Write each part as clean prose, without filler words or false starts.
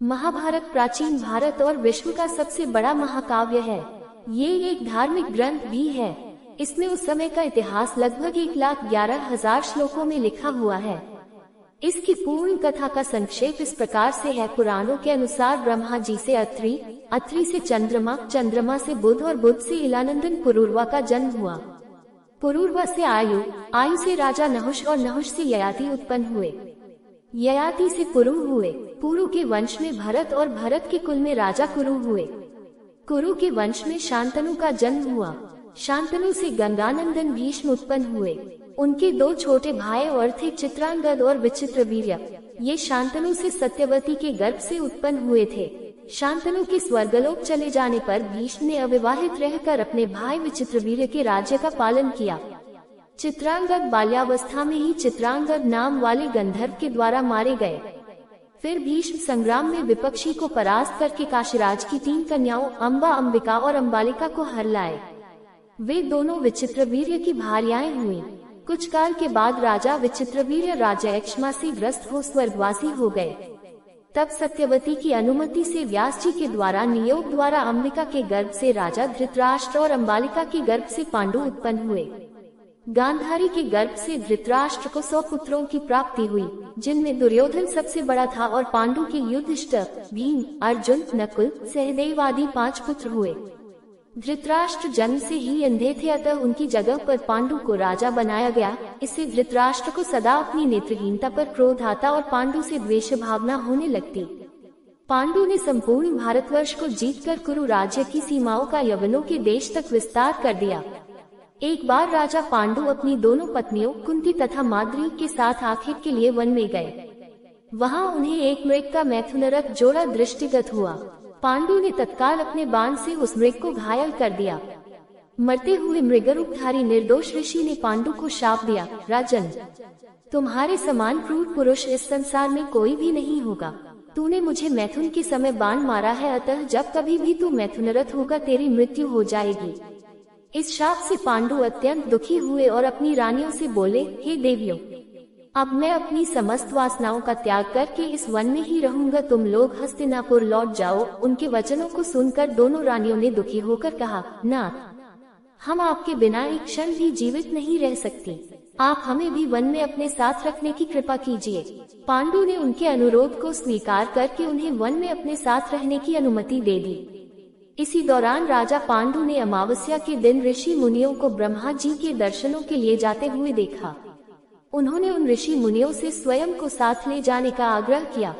महाभारत प्राचीन भारत और विश्व का सबसे बड़ा महाकाव्य है। ये एक धार्मिक ग्रंथ भी है। इसमें उस समय का इतिहास लगभग 1,11,000 श्लोकों में लिखा हुआ है। इसकी पूर्ण कथा का संक्षेप इस प्रकार से है। पुराणों के अनुसार ब्रह्मा जी से अत्रि, अत्रि से चंद्रमा, चंद्रमा से बुध और बुध से इलानंदन पुरूरवा का जन्म हुआ। पुरूरवा से आयु, आयु से राजा नहुष और नहुष से ययाति उत्पन्न हुए। ययाति से पुरु हुए। पुरु के वंश में भरत और भरत के कुल में राजा कुरु हुए। कुरु के वंश में शांतनु का जन्म हुआ। शांतनु से गंगानंदन भीष्म उत्पन्न हुए। उनके दो छोटे भाई और थे चित्रांगद और विचित्रवीर्य। ये शांतनु से सत्यवती के गर्भ से उत्पन्न हुए थे। शांतनु के स्वर्गलोक चले जाने पर भीष्म ने अविवाहित रहकर अपने भाई विचित्रवीर्य के राज्य का पालन किया। चित्रांगद बाल्यावस्था में ही चित्रांगद नाम वाले गंधर्व के द्वारा मारे गए। फिर भीष्म संग्राम में विपक्षी को परास्त करके काशीराज की 3 कन्याओं अंबा, अंबिका और अंबालिका को हर लाए। वे दोनों विचित्रवीर्य की भार्याएं हुईं। कुछ काल के बाद राजा विचित्रवीर्य राजयक्ष्मा से ग्रस्त हो स्वर्गवासी हो गए। तब सत्यवती की अनुमति से व्यास जी के द्वारा नियोग द्वारा अंबिका के गर्भ से राजा धृतराष्ट्र और अंबालिका के गर्भ से पांडु उत्पन्न हुए। गांधारी के गर्भ से धृतराष्ट्र को 100 पुत्रों की प्राप्ति हुई, जिनमें दुर्योधन सबसे बड़ा था और पांडु के युधिष्ठिर, भीम, अर्जुन, नकुल, सहदेव आदि 5 पुत्र हुए। धृतराष्ट्र जन्म से ही अंधे थे, अतः उनकी जगह पर पांडु को राजा बनाया गया। इससे धृतराष्ट्र को सदा अपनी नेत्रहीनता पर क्रोध आता और पांडु से द्वेष भावना होने लगती। पांडु ने संपूर्ण भारतवर्ष को जीतकर कुरु राज्य की सीमाओं का यवनों के देश तक विस्तार कर दिया। एक बार राजा पांडु अपनी दोनों पत्नियों कुंती तथा माद्री के साथ आखेट के लिए वन में गए। वहां उन्हें एक मृग का मैथुनरथ जोड़ा दृष्टिगत हुआ। पांडु ने तत्काल अपने बाण से उस मृग को घायल कर दिया। मरते हुए मृगरूपधारी निर्दोष ऋषि ने पांडु को शाप दिया, राजन, तुम्हारे समान क्रूर पुरुष इस संसार में कोई भी नहीं होगा। तूने मुझे मैथुन के समय बाण मारा है, अतः जब कभी भी तू मैथुनरथ होगा तेरी मृत्यु हो जाएगी। इस शाप से पांडु अत्यंत दुखी हुए और अपनी रानियों से बोले, हे देवियों, अब मैं अपनी समस्त वासनाओं का त्याग करके इस वन में ही रहूंगा। तुम लोग हस्तिनापुर लौट जाओ। उनके वचनों को सुनकर दोनों रानियों ने दुखी होकर कहा, नाथ, हम आपके बिना एक क्षण भी जीवित नहीं रह सकती। आप हमें भी वन में अपने साथ रखने की कृपा कीजिए। पांडु ने उनके अनुरोध को स्वीकार करके उन्हें वन में अपने साथ रहने की अनुमति दे दी। इसी दौरान राजा पांडु ने अमावस्या के दिन ऋषि मुनियों को ब्रह्मा जी के दर्शनों के लिए जाते हुए देखा। उन्होंने उन ऋषि मुनियों से स्वयं को साथ ले जाने का आग्रह किया।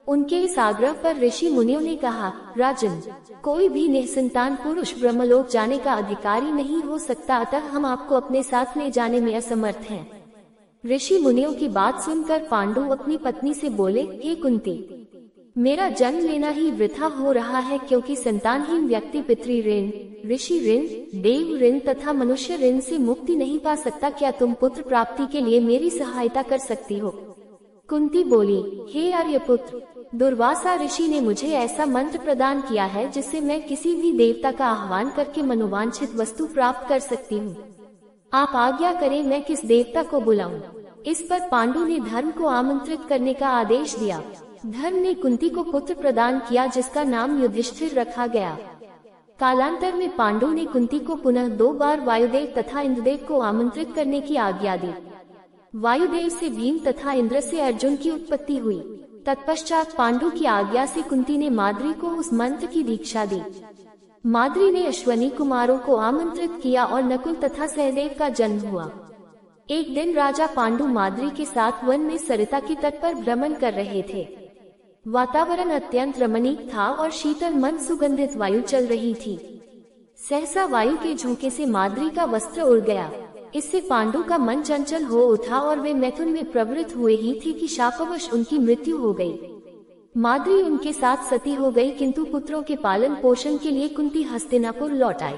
उनके इस आग्रह पर ऋषि मुनियों ने कहा, राजन, कोई भी निसंतान पुरुष ब्रह्मलोक जाने का अधिकारी नहीं हो सकता, अतः हम आपको अपने साथ ले जाने में असमर्थ हैं। ऋषि मुनियों की बात सुनकर पांडु अपनी पत्नी से बोले, हे कुंती, मेरा जन्म लेना ही वृथा हो रहा है, क्योंकि संतानहीन व्यक्ति पितृ ऋण, ऋषि ऋण, देव ऋण तथा मनुष्य ऋण से मुक्ति नहीं पा सकता। क्या तुम पुत्र प्राप्ति के लिए मेरी सहायता कर सकती हो? कुंती बोली, हे आर्यपुत्र, दुर्वासा ऋषि ने मुझे ऐसा मंत्र प्रदान किया है जिससे मैं किसी भी देवता का आह्वान करके मनोवांछित वस्तु प्राप्त कर सकती हूँ। आप आज्ञा करें, मैं किस देवता को बुलाऊं? इस पर पांडु ने धर्म को आमंत्रित करने का आदेश दिया। धर्म ने कुंती को पुत्र प्रदान किया, जिसका नाम युधिष्ठिर रखा गया। कालांतर में पांडु ने कुंती को पुनः 2 बार वायुदेव तथा इंद्रदेव को आमंत्रित करने की आज्ञा दी। वायुदेव से भीम तथा इंद्र से अर्जुन की उत्पत्ति हुई। तत्पश्चात पांडु की आज्ञा से कुंती ने माद्री को उस मंत्र की दीक्षा दी। माद्री ने अश्वनी कुमारों को आमंत्रित किया और नकुल तथा सहदेव का जन्म हुआ। एक दिन राजा पांडु माद्री के साथ वन में सरिता के तट पर भ्रमण कर रहे थे। वातावरण अत्यंत रमणीक था और शीतल मन सुगंधित वायु चल रही थी। सहसा वायु के झोंके से माद्री का वस्त्र उड़ गया। इससे पांडु का मन चंचल हो उठा और वे मैथुन में प्रवृत्त हुए ही थे कि शापवश उनकी मृत्यु हो गई। माद्री उनके साथ सती हो गई, किंतु पुत्रों के पालन पोषण के लिए कुंती हस्तिनापुर लौट आई।